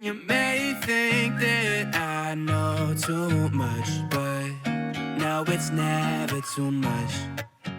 You may think that I know too much, but no, it's never too much.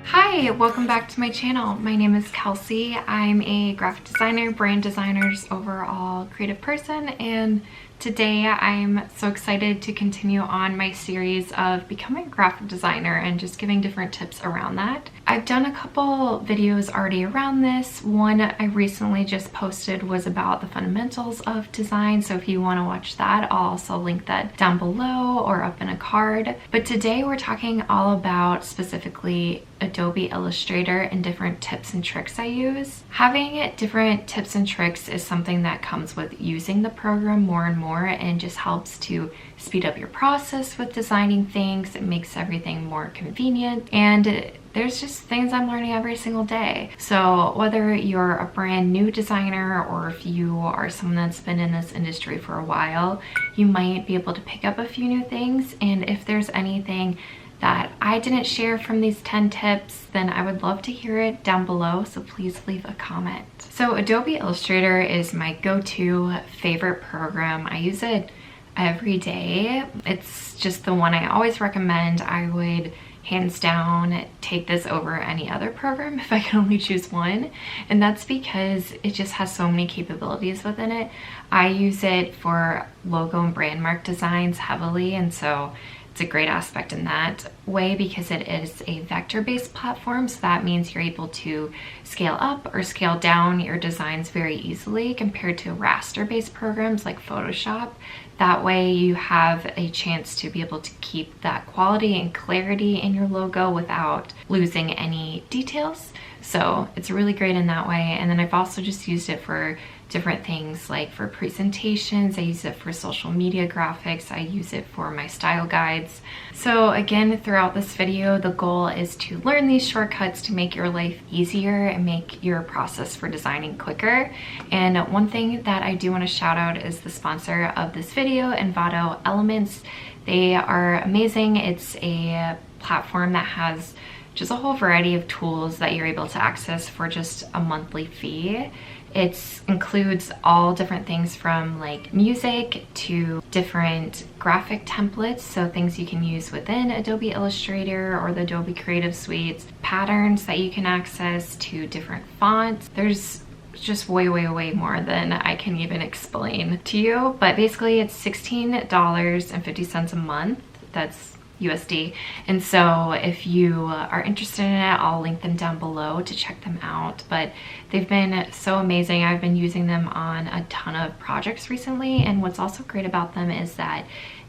Hi, welcome back to my channel. My name is Kelsey. I'm a graphic designer, brand designer, just overall creative person, and today I'm so excited to continue on my series of becoming a graphic designer and just giving different tips around that. I've done a couple videos already around this. One I recently just posted was about the fundamentals of design, so if you want to watch that, I'll also link that down below or up in a card. But today we're talking all about specifically Adobe Illustrator and different tips and tricks I use. Having different tips and tricks is something that comes with using the program more and more, and just helps to speed up your process with designing things. It makes everything more convenient, and there's just things I'm learning every single day. So whether you're a brand new designer or if you are someone that's been in this industry for a while, you might be able to pick up a few new things. And if there's anything that I didn't share from these 10 tips, then I would love to hear it down below, so please leave a comment. So Adobe Illustrator is my go-to favorite program. I use it every day. It's just the one I always recommend. I would hands down take this over any other program if I could only choose one, and that's because it just has so many capabilities within it. I use it for logo and brand mark designs heavily, and so it's a great aspect in that way because it is a vector-based platform, so that means you're able to scale up or scale down your designs very easily compared to raster-based programs like Photoshop. That way you have a chance to be able to keep that quality and clarity in your logo without losing any details. So it's really great in that way. And then I've also just used it for different things, like for presentations. I use it for social media graphics. I use it for my style guides. So again, throughout this video, the goal is to learn these shortcuts to make your life easier and make your process for designing quicker. And one thing that I do want to shout out is the sponsor of this video, Envato Elements. They are amazing. It's a platform that has just a whole variety of tools that you're able to access for just a monthly fee. It includes all different things from like music to different graphic templates, so things you can use within Adobe Illustrator or the Adobe Creative Suites, patterns that you can access to different fonts. There's just way more than I can even explain to you, but basically it's $16.50 a month. That's USD. And so if you are interested in it, I'll link them down below to check them out. But they've been so amazing. I've been using them on a ton of projects recently, and what's also great about them is that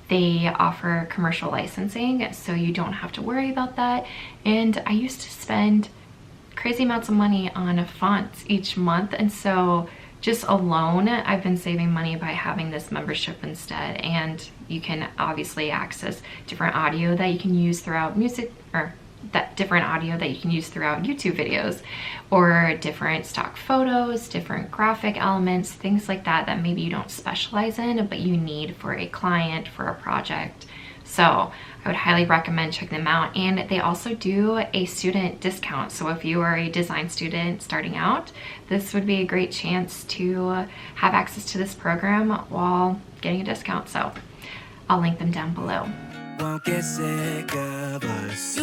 they offer commercial licensing, so you don't have to worry about that. And I used to spend crazy amounts of money on fonts each month, and so just alone, I've been saving money by having this membership instead. And you can obviously access different audio that you can use throughout music, or that different audio that you can use throughout YouTube videos, or different stock photos, different graphic elements, things like that that maybe you don't specialize in, but you need for a client, for a project. So I would highly recommend checking them out. And they also do a student discount. So if you are a design student starting out, this would be a great chance to have access to this program while getting a discount. So I'll link them down below. Won't get sick of us.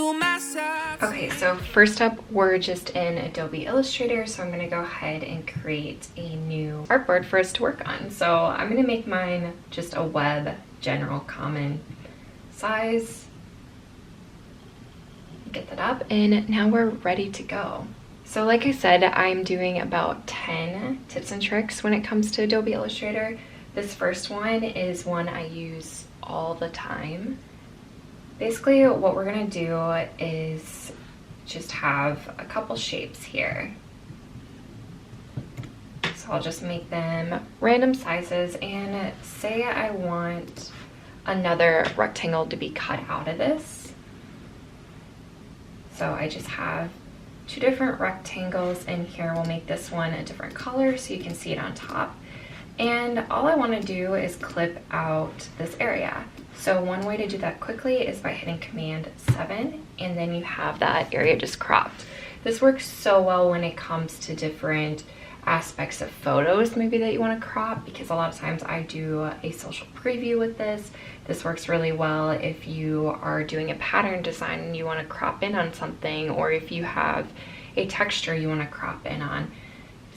Okay, so first up, we're just in Adobe Illustrator. So I'm gonna go ahead and create a new artboard for us to work on. So I'm gonna make mine just a web general common size. Get that up, and now we're ready to go. So like I said, I'm doing about 10 tips and tricks when it comes to Adobe Illustrator. This first one is one I use all the time. Basically, what we're gonna do is just have a couple shapes here. So I'll just make them random sizes, and say I want another rectangle to be cut out of this. So I just have two different rectangles in here. We'll make this one a different color so you can see it on top. And all I want to do is clip out this area. So one way to do that quickly is by hitting Command 7, and then you have that area just cropped. This works so well when it comes to different aspects of photos maybe that you want to crop, because a lot of times I do a social preview with this. This works really well if you are doing a pattern design and you want to crop in on something, or if you have a texture you want to crop in on.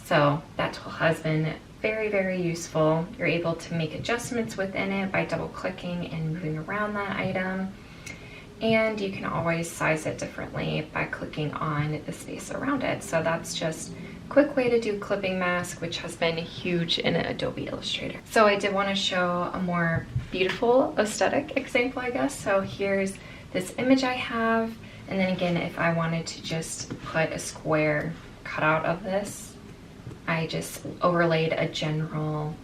So that tool has been very, very useful. You're able to make adjustments within it by double clicking and moving around that item. And you can always size it differently by clicking on the space around it. So that's just a quick way to do clipping mask, which has been huge in Adobe Illustrator. So I did want to show a more beautiful aesthetic example, I guess. So here's this image I have. And then again, if I wanted to just put a square cutout of this, I just overlaid a general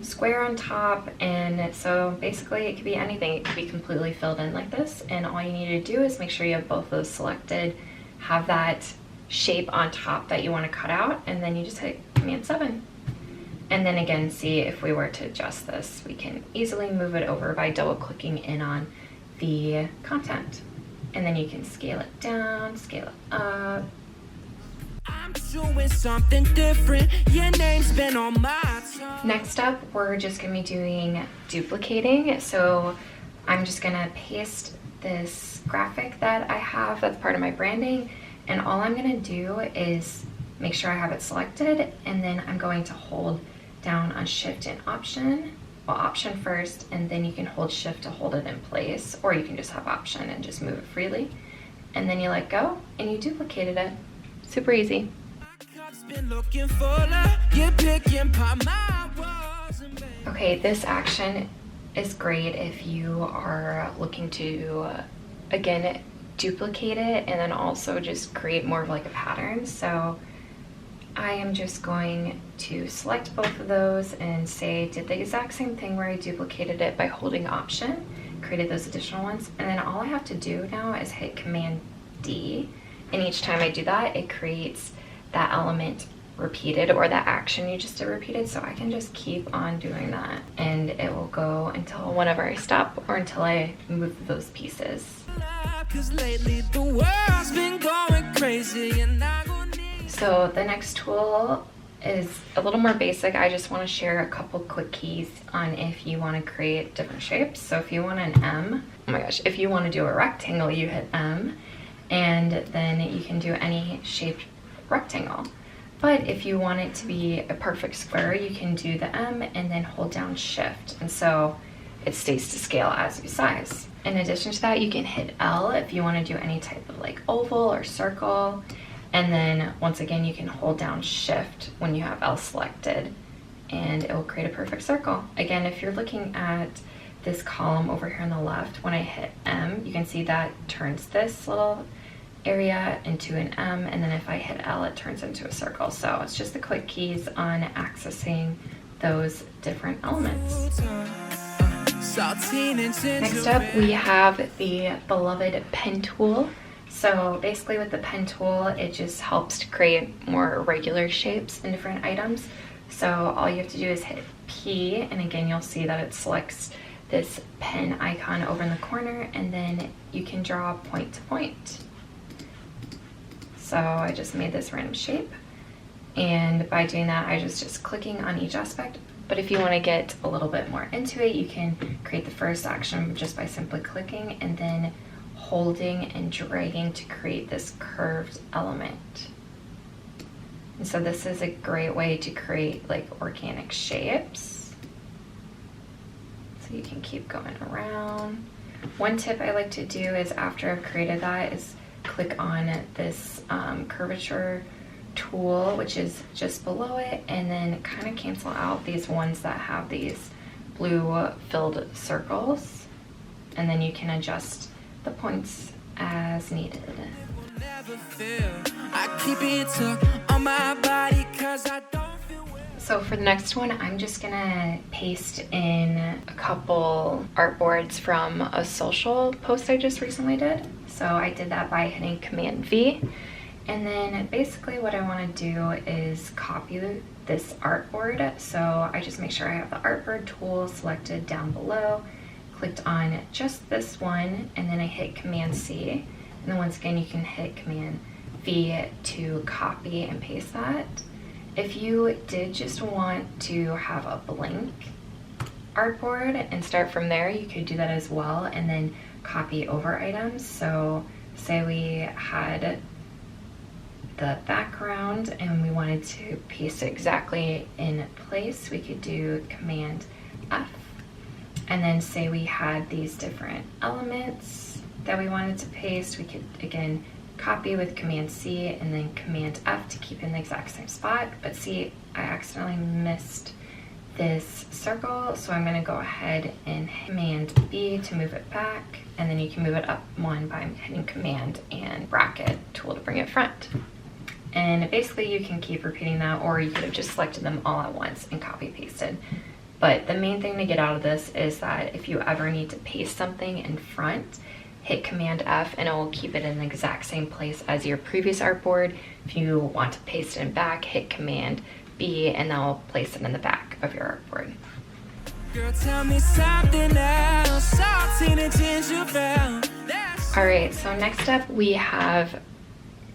square on top, and so basically it could be anything. It could be completely filled in like this, and all you need to do is make sure you have both of those selected, have that shape on top that you want to cut out, and then you just hit Command 7. And then again, see, if we were to adjust this, we can easily move it over by double clicking in on the content, and then you can scale it down, scale it up. I'm doing something different. Your name's been on my tongue. Next up, we're just gonna be doing duplicating. So I'm just gonna paste this graphic that I have that's part of my branding, and all I'm gonna do is make sure I have it selected, and then I'm going to hold down on Shift and Option. Well, Option first, and then you can hold Shift to hold it in place, or you can just have Option and just move it freely. And then you let go, and you duplicated it. Super easy. Okay, this action is great if you are looking to, again, duplicate it and then also just create more of like a pattern. So I am just going to select both of those and say, did the exact same thing where I duplicated it by holding Option, created those additional ones, and then all I have to do now is hit Command D. And each time I do that, it creates that element repeated, or that action you just did repeated. So I can just keep on doing that, and it will go until whenever I stop or until I move those pieces. So the next tool is a little more basic. I just want to share a couple quick keys on if you want to create different shapes. So if you want an M, oh my gosh, if you want to do a rectangle, you hit M. And then you can do any shaped rectangle. But if you want it to be a perfect square, you can do the M and then hold down Shift. And so it stays to scale as you size. In addition to that, you can hit L if you want to do any type of like oval or circle. And then once again, you can hold down Shift when you have L selected, and it will create a perfect circle. Again, if you're looking at this column over here on the left, when I hit M, you can see that turns this little area into an M, and then if I hit L, it turns into a circle. So it's just the quick keys on accessing those different elements. Next up, we have the beloved pen tool. So basically with the pen tool, it just helps to create more regular shapes in different items. So all you have to do is hit P, and again, you'll see that it selects this pen icon over in the corner, and then you can draw point to point. So I just made this random shape, and by doing that, I just clicking on each aspect. But if you want to get a little bit more into it, you can create the first action just by simply clicking and then holding and dragging to create this curved element. And so this is a great way to create like organic shapes. So you can keep going around. One tip I like to do is after I've created that is click on this curvature tool, which is just below it, and then kind of cancel out these ones that have these blue filled circles, and then you can adjust the points as needed. So for the next one, I'm just gonna paste in a couple artboards from a social post I just recently did. So I did that by hitting Command V. And then basically what I want to do is copy this artboard. So I just make sure I have the artboard tool selected down below, clicked on just this one, and then I hit Command C. And then once again, you can hit Command V to copy and paste that. If you did just want to have a blank artboard and start from there, you could do that as well and then copy over items. So say we had the background and we wanted to paste it exactly in place, we could do Command F. And then say we had these different elements that we wanted to paste, we could again copy with Command C and then Command F to keep in the exact same spot. But see, I accidentally missed this circle, so I'm going to go ahead and Command B to move it back, and then you can move it up one by hitting Command and bracket tool to bring it front. And basically you can keep repeating that, or you could have just selected them all at once and copy pasted. But the main thing to get out of this is that if you ever need to paste something in front, hit Command F and it will keep it in the exact same place as your previous artboard. If you want to paste it in back, hit Command B and that will place it in the back of your artboard. Girl, tell me something else. Salty the gingerbread. Alright, so next up we have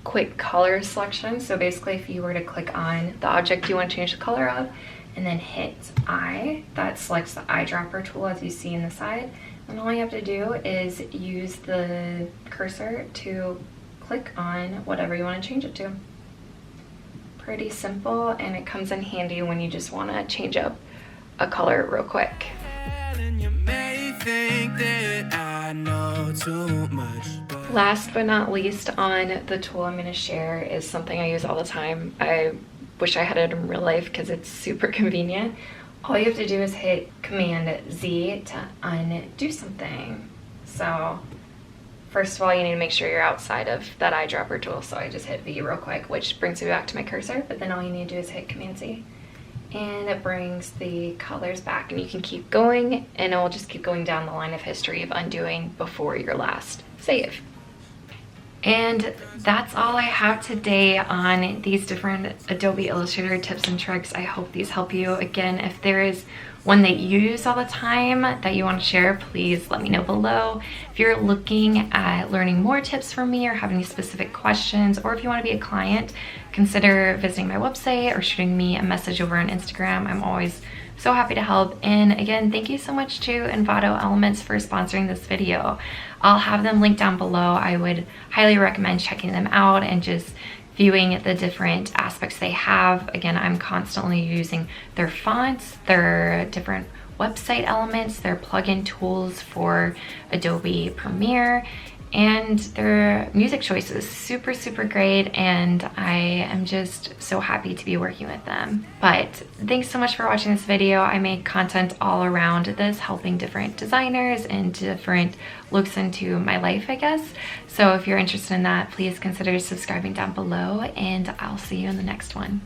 quick color selection. So basically if you were to click on the object you want to change the color of and then hit I, that selects the eyedropper tool as you see in the side. And all you have to do is use the cursor to click on whatever you want to change it to. Pretty simple, and it comes in handy when you just want to change up a color real quick. Last but not least on the tool I'm going to share is something I use all the time. I wish I had it in real life because it's super convenient. All you have to do is hit Command Z to undo something. So first of all, you need to make sure you're outside of that eyedropper tool. So I just hit V real quick, which brings me back to my cursor. But then all you need to do is hit Command Z. And it brings the colors back. And you can keep going, and it will just keep going down the line of history of undoing before your last save. And that's all I have today on these different Adobe Illustrator tips and tricks. I hope these help you. Again, if there is one that you use all the time that you want to share, please let me know below. If you're looking at learning more tips from me or have any specific questions, or if you want to be a client, consider visiting my website or shooting me a message over on Instagram. I'm always so happy to help. And again, thank you so much to Envato Elements for sponsoring this video. I'll have them linked down below. I would highly recommend checking them out and just viewing the different aspects they have. Again, I'm constantly using their fonts, their different website elements, their plugin tools for Adobe Premiere, and their music choices. Super, super great, and I am just so happy to be working with them. But thanks so much for watching this video. I make content all around this, helping different designers and different looks into my life, I guess. So if you're interested in that, please consider subscribing down below, and I'll see you in the next one.